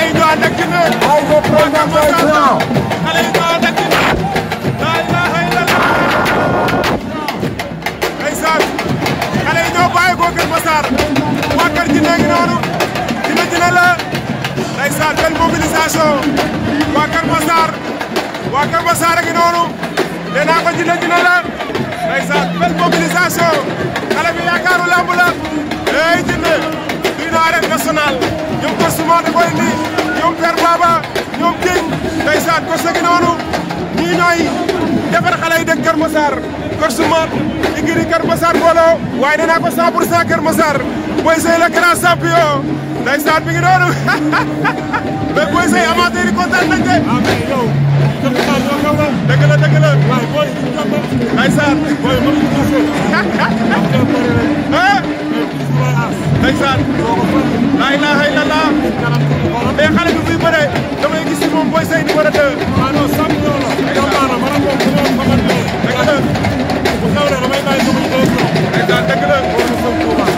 yi ñoo ànd ak Jinne. ay représentation. xale yi ñoo ànd ak Jinne. la ilaha illallah. ndeysaan xale yi ñoo bàyyi ko Kër Massar. waa kër Jinne ngi noonu. Jinne la. ndeysaan belle mobilisation. waa Kër Massar. waa Kër Massar a ngi noonu. nee naa ko Jinne la. ndeysaan belle mobilisation. xale bi yaakaaru lamb la. hey Jinne. lii na arène nationale. ñoom Kër Souma da koy indi. ñoom Père Baba. ñoom King. ndeysaan ko segi noonu. ñii ñooy defar xale yi dëkk Kër Massar. Kër Souma. igiri Kër Massar mbooloo. waaye nee naa ko 100% Kër Massar. Boy Seye le grand champion. ndeysaan mi ngi noonu. mais Boy Seye amateur yi kontaan nañ de. ah mais yow. dëgg la dëgg la. waaye booy yi ñu jàmbal. ndeysaan. booy mënuñu ko seet. ah. ndeysaan. laa ilaaha illallah. mais xale bi buy bëree damay gis si moom Boy Seye numéro 2. ah non sàmm ñoo la. jàmbaar la maanaam moom bu ma xamante ne. dëgg la. bu xewlee damay bàyyi sama direction. ndeysaan dëgg la.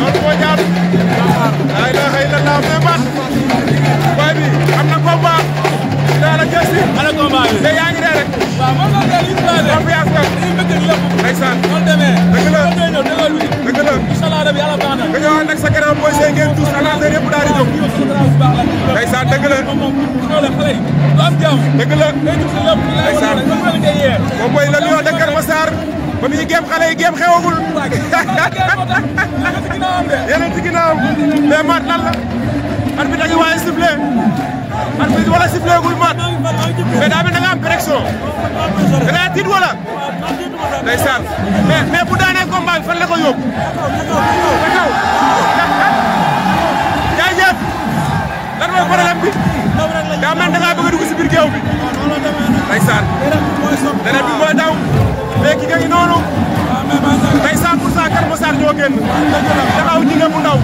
loolu moo jaar. laa ilaaha illallah mais man. boy bi am na combat. dinaa la jël si. ala combat bi. te yaa ngi dee rek. waaw man man de li ñu plané. confiance nga. dañuy bëgg lépp. ndeysaan. noonu demee. dëgg la. noonu ñëw déggoo bi. dëgg la. incha allah rabi yàlla baax na. nga ñëwaat nag sa grand Boy Seye ngeen tous amateur yëpp daal di jóg. ndeysaan dëgg la. moom xale yi du am jàmm. dëgg la. day jug si lépp. ndeysaan. moom mooy le lion de Kër Massar. ba muy géem xale yi géem xewagul. yeneen ci ginnaawam. mais Mat lan la. arbitre a ngi waaye sifflé. arbitre wala sifflé gul Mat. mais daa mel da nga am pression. da ngaa tiit wala. ndeysaan. mais bu daanee combat bi fan la ko yóbbu. ba kaw. jaajëf. lan mooy problème bi. daa mel da ngaa bëgg a dugg si biir géew bi. ndeysaan. deret bi mooy daw. mais ki nga ngi noonu. tey 100% Kër Massar ñoo génn. taxaw Jinne bu ndaw.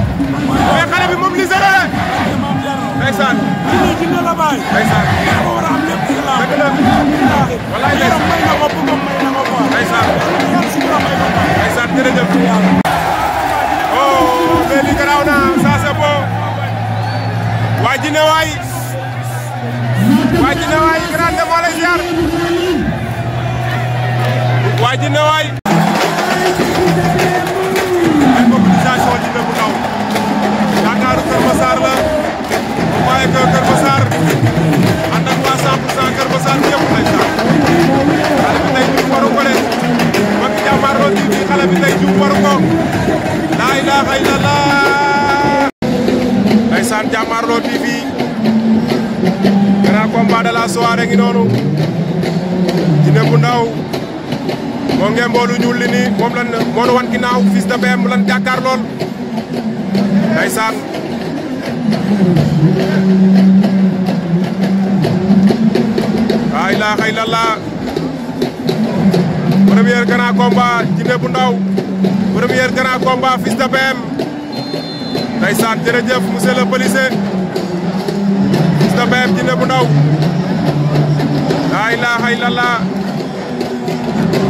mais xale bi mobilisé na de. ndeysaan. Jinne la bàyyi. ndeysaan. dafa war a am lépp ci laa. dëgg la. wallaay yaram may na ko bëggam may na ko quoi. ndeysaan. ndeysaan jërëjëf. oh mais lii garaaw na ça c'est beau. waa Jinne waay. waa Jinne waay grande moo lay ziar. waa Jinne waay. ay mobilisation Jinne bu ndaw. yaakaaru Kër Massar la. waaye que Kër Massar. ànd ak waa 100% Kër Massar ñëpp lay sax. xale bi tey jub waru ko de. bëgg jàmmaarloo ci biir xale bi tey jub waru ko. laa ilaaha illallah. ndeysaan jàmmaarloo TV. grand combat de la soirée ngi noonu. Jinne bu ndaw. moo ngeen mboolu ñuul li nii moom lan moo nu wan ginnaaw Fils de BM lan jàkkaar lool. ndeysaan. laa ilaaha illallah. premier grand combat Jinne bu ndaw. premier grand combat Fils de BM. ndeysaan jërëjëf monsieur le policier. Fils de BM Jinne bu ndaw. laa ilaaha illallah.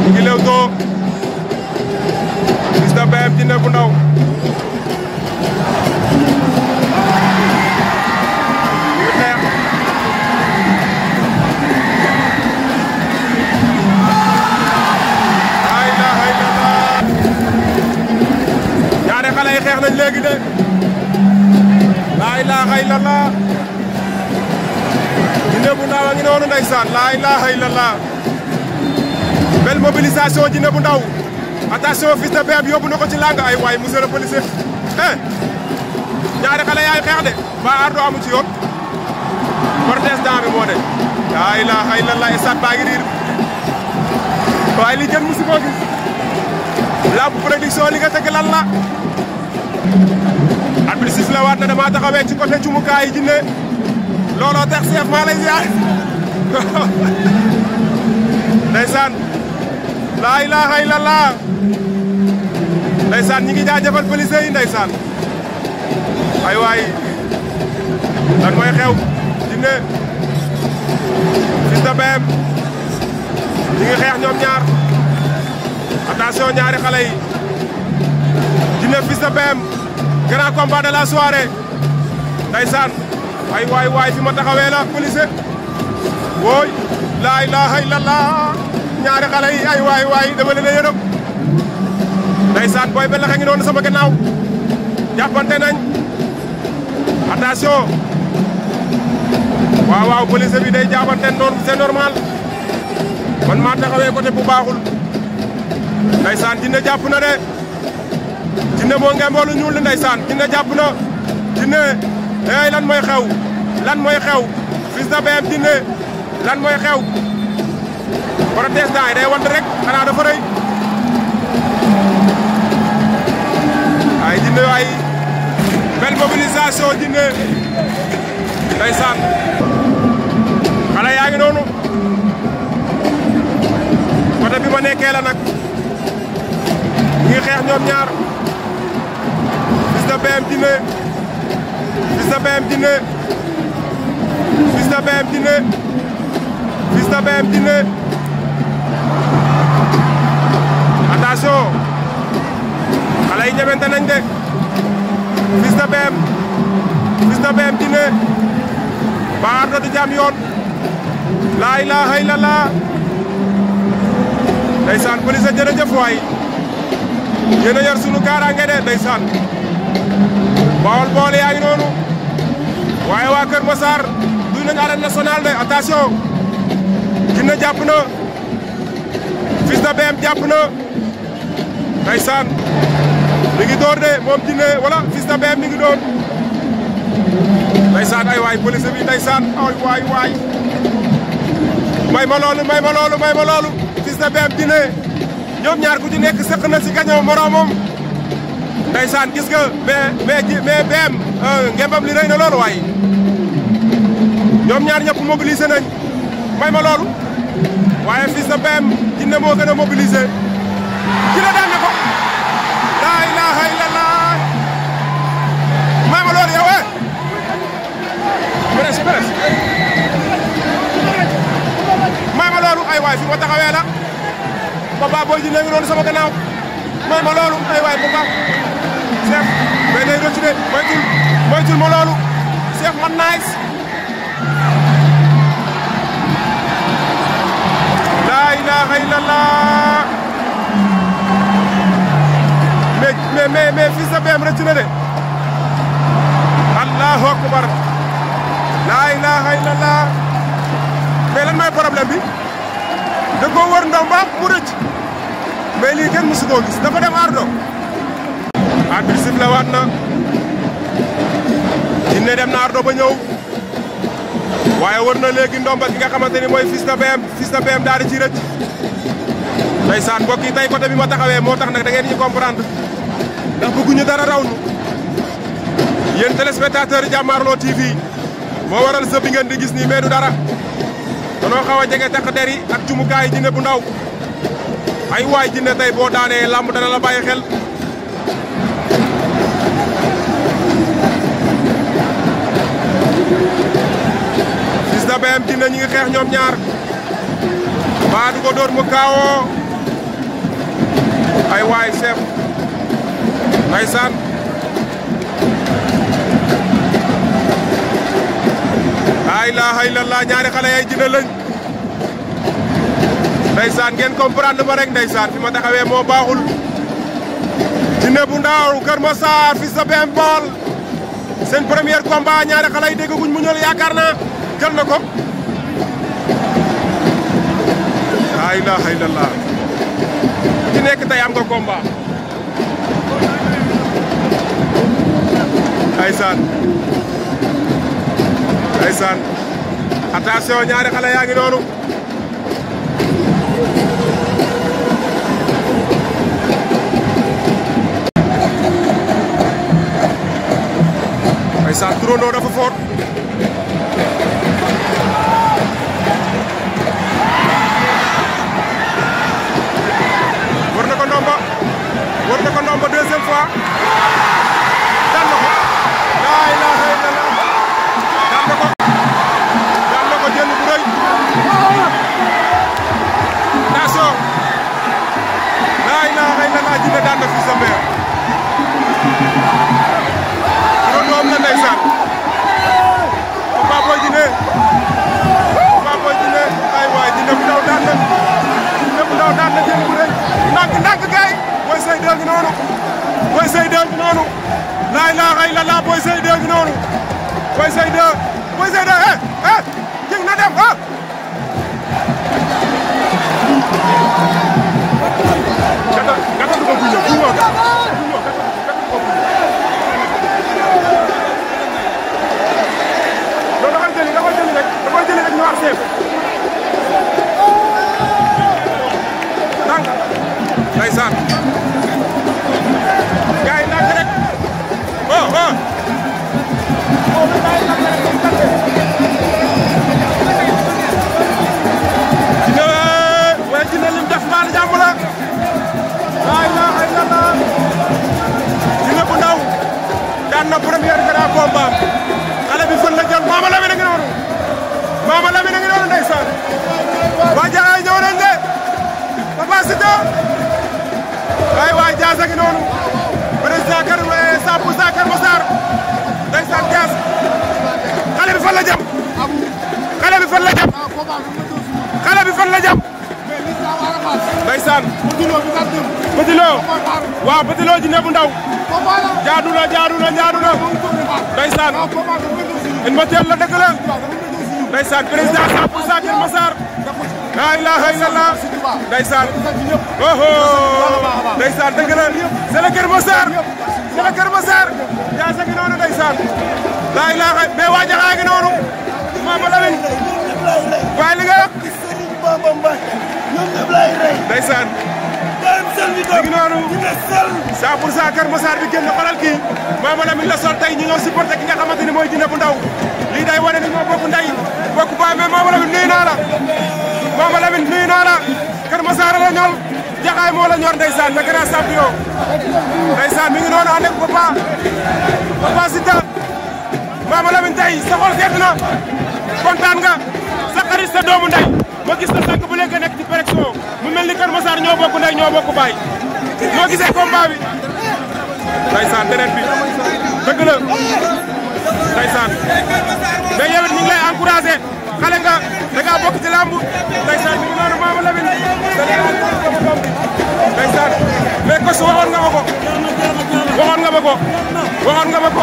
ñu ngi Leewtoo. Fils de BM Jinne bu ndaw. ñu xeex. laa ilaaha illallah. ñaari xale yi xeex nañ léegi de. laa ilaaha illallah. Jinne bu ndaw a ngi noonu ndeysaan. laa ilaaha illallah. belle mobilisation Jinne bu ndaw. attention Fils de BM yóbbu na ko ci làng ay waay monsieur le policier. ñaari xale yaay xeex de. ba ardo amu ci yoon. protestant bi moo de. laa ilaaha illallah stade baa ngi riir. waaye li kenn musu koo gis. lamb production li nga tëgg lan la. arbitre sifflé waat na dama taxawee ci côté cumukaay Jinne. looloo tax chef maa lay ziar. ndeysaan. laa ilaaha illallah. ndeysaan ñi ngi jaajëfal police yi ndeysaan. ay waay. lan mooy xew. Jinne. Fils de BM. ñi ngi xeex ñoom ñaar. attention ñaari xale yi. Jinne Fils de BM. grand combat de la soirée. ndeysaan. ay waay fi ma taxawee la police wooy laa ilaaha illallah ñaari xale yi ay waay dama leen a yërëm ndeysaan booy be laxe ngi noonu sama gannaaw jàppante nañ attention waaw police bi day jàppante noonu c'est normal man maa taxawee côté bu baaxul ndeysaan Djiné jàpp na de Djiné moo ngemboolu ñuul ndeysaan Djiné jàpp na Djiné hey lan mooy xew Fils de BM Djiné lan mooy xew protestant yi day wante rek xanaa dafa rëy ay Djiné ay belle mobilisation Djiné ndeysaan xale yaa ngi noonu côté bi ma nekkee la nag ñu ngi xeex ñoom ñaar Fils de BM Djiné Fils de BM Djiné Fils de BM Djiné Fils de BM Djiné attention xale yi ñemente nañ de Fils de BM Djiné ba Ardo di jam yoon laa ilaaha illallah ndeysaan police jërëjëf waay yéen a yor sunu kaaraange de ndeysaan Bawol boole yaa ngi noonu waaye waa Kër Massar duy nañ arène nationale de attention Djiné jàpp na Fils de BM jàpp na ndeysaan mi ngi door de moom Djiné wala Fils de BM mi ngi door ndeysaan ay waay police bi ndeysaan ay waay may ma loolu Fils de BM Djiné ñoom ñaar ku ci nekk sëq na si gañoo moroomam ndeysaan gis nga mais BM ngembam li rëy na loolu waay ñoom ñaar ñëpp mobilisé nañ may ma loolu waaye Fils de BM Djiné moo gën a mobilisé Djiné daan na ko laa ilaaha illallah may ma loolu yow beres may ma loolu ay waay fi ma taxawee la Papa Boy Djiné ngi noonu sama gannaaw may ma loolu ay waay Papa Cheikh mais day rëcc de moytul ma loolu Cheikh man nice laa ilaaha illallah mais Fils de BM rëcc na de allahu akbar laa ilaaha illallah mais lan mooy problème bi da koo wër ndomba mu rëcc mais lii kenn mësu koo gis dafa dem Ardo arbitre sifflé waat na Djiné dem na Ardo ba ñëw waaye wër na léegi ndomba ki nga xamante ni mooy Fils de BM daal di ci rëcc ndeysaan mbokk yi tey côté bi ma taxawee moo tax nag da ngeen ñu comprendre ndax bëgguñu dara raw nu yéen téléspectateurs yi Jàmmaarloo TV moo waral sa bi ngeen di gis nii mais du dara danoo xaw a jege takk der yi ak jumukaay Djiné bu ndaw ay waay Djiné tey boo daanee lamb dana la bàyyi xel Fils de BM Djiné ñi ngi xeex ñoom ñaar baa du ko dóor mu kaawoo ay waay chef ndeysaan laa ilaaha illallah ñaari xale yay Djiné lañ ndeysaan ngeen comprendre ma rek ndeysaan fi ma taxawee moo baaxul Djiné bu ndaw Kër Massar Fils de BM Bawol seen premier combat ñaari xale yi dégguñ mu ñëw yaakaar naa jël na ko laa ilaaha illallah ci nekk tey am nga combat ndeysaan attention ñaari xale yaa ngi noonu ndeysaan turandoo dafa fort war na ko ndomba deuxième fois daan na ko laa ilaaha illallah daan na ko jël bu rëy attention laa ilaaha illallah Djiné daan na Fils de BM turandoom la ndeysaan Boy Seye 2 Boy Seye 2 King na dem gata du ko buño do da koy jëli rek ñu wax seef tànk ndeysaan gaay nak rek dina lim def maal jàmm la dina bu ndaw daan na premier grand combat xale bi fan la jël Mama Lamine a ngi noonu Mama Lamine a ngi noonu ndeysaan waa Jaxaay ñëw nañ de Papa Siteu waa Dias a ngi noonu président kër 100% Kër Massar ndeysaan Dias xale bi fan la jëm xale bi fan la jëm xale bi fan la jëm ndeysaan Petit Lo waaw Petit Lo ji ne bu ndaw jaadu na ndeysaan in ma teel la dëgg la ndeysaan président 100% Kër Massar la ilaha illallah ndeysaan ndeysaan dëgg la c'est le Kër Massar Dias a ngi noonu ndeysaan la ilaha mais waa Jaxaay ngi noonu Mama Lamine waaye li nga ndeysaan léegi noonu 100% Kër Massar bi génn xoolal kii Mama Lamine la sol tey ñu ñëw supporté ki nga xamante ni mooy Dina bu ndaw lii day wane ni ñoo bokk ndey bokk baay mais Mama Lamine nuyu naa la Mama Lamine nuyu naa la Kër Massar la ñor Jaxaay moo la ñor ndeysaan le grand champion ndeysaan mi ngi noonu ànd ak Papa Siteu Mama Lamine tey sa xol seet na kontaan nga sa xarit sa doomu ndey ma gis na sànq bu léegi nekk ci péréction mu mel ni Kër Massar ñoo bokk ndey ñoo bokk baay noo gisee combat bi ndeysaan deret bi dëgg la ndeysaan mais yow it ñu ngi lay encouragé xale nga da ngaa bokk ci làmb ndeysaan mi ngi noonu Mama Lamine ndeysaan mais kos waxoon nga ma ko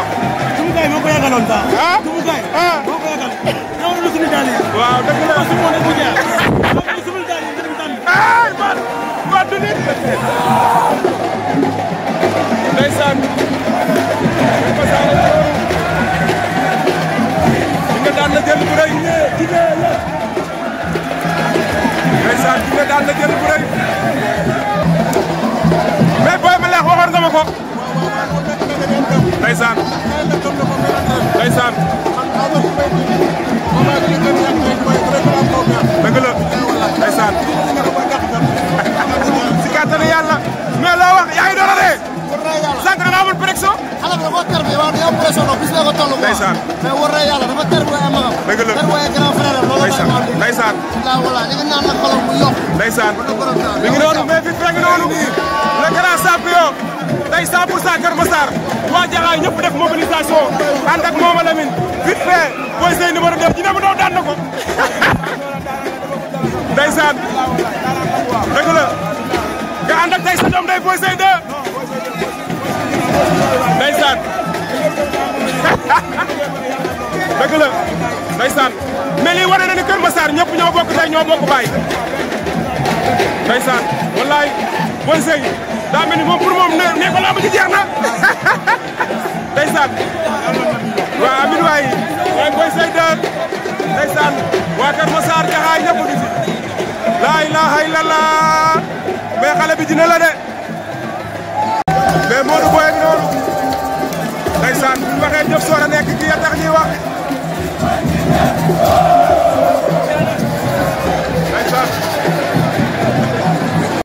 Tumu Gaye moo ko yàggaloon sax Tumu Gaye moo ko yàggal ñoo lu suñu daal yi waaw dëgg la su mo ne bu jaar suñu daal yi ñu tan man du nit ndeysaan nga daan na jël bu rëy ndeysaan nga daan na jël bu rëy mais Boy Malekh waxoon nga ma ko ndeysaan ndeysaan dëgg la ndeysaan si kàttanu yàlla mais loo wax yaa ngi doon a dee sànq da nga amul pression xale bi dafa ter bi waaw dafa pression no bis la ko toll ndeysaan mais war na yàlla dafa ter bu ay magam dëgg la ter bu ay grand frère loolu ndeysaan voilà li nga naan nag xolam bu yokk ndeysaan mi ngi noonu mais fi fekk noonu le grand champion tey 100% Kër Massar waa Jaxaay ñëpp def mobilisation ànd ak Mama Lamine vite fait Boy Seye numéro 2 Dina bu ndaw daan na ko ndeysaan dëgg la nga ànd ak tey sa doom day Boy Seye 2 ndeysaan dëgg la ndeysaan mais lii wane na ni Kër Massar ñëpp ñoo bokk tey ñoo bokk baay ndeysaan wallaay Boy Seye daa mel ni moom pour moom ne ko lamb ji jeex na ndeysaan waa amin waay Boy Seye 2 ndeysaan waa Kër Massar Jaxaay ñëpp ngi fi laa ilaha illallah mais xale bi dina la de mais Modou Boye ngi noonu ndeysaan bu ñu waxee Diop Sora nekk kii ya tax ñuy wax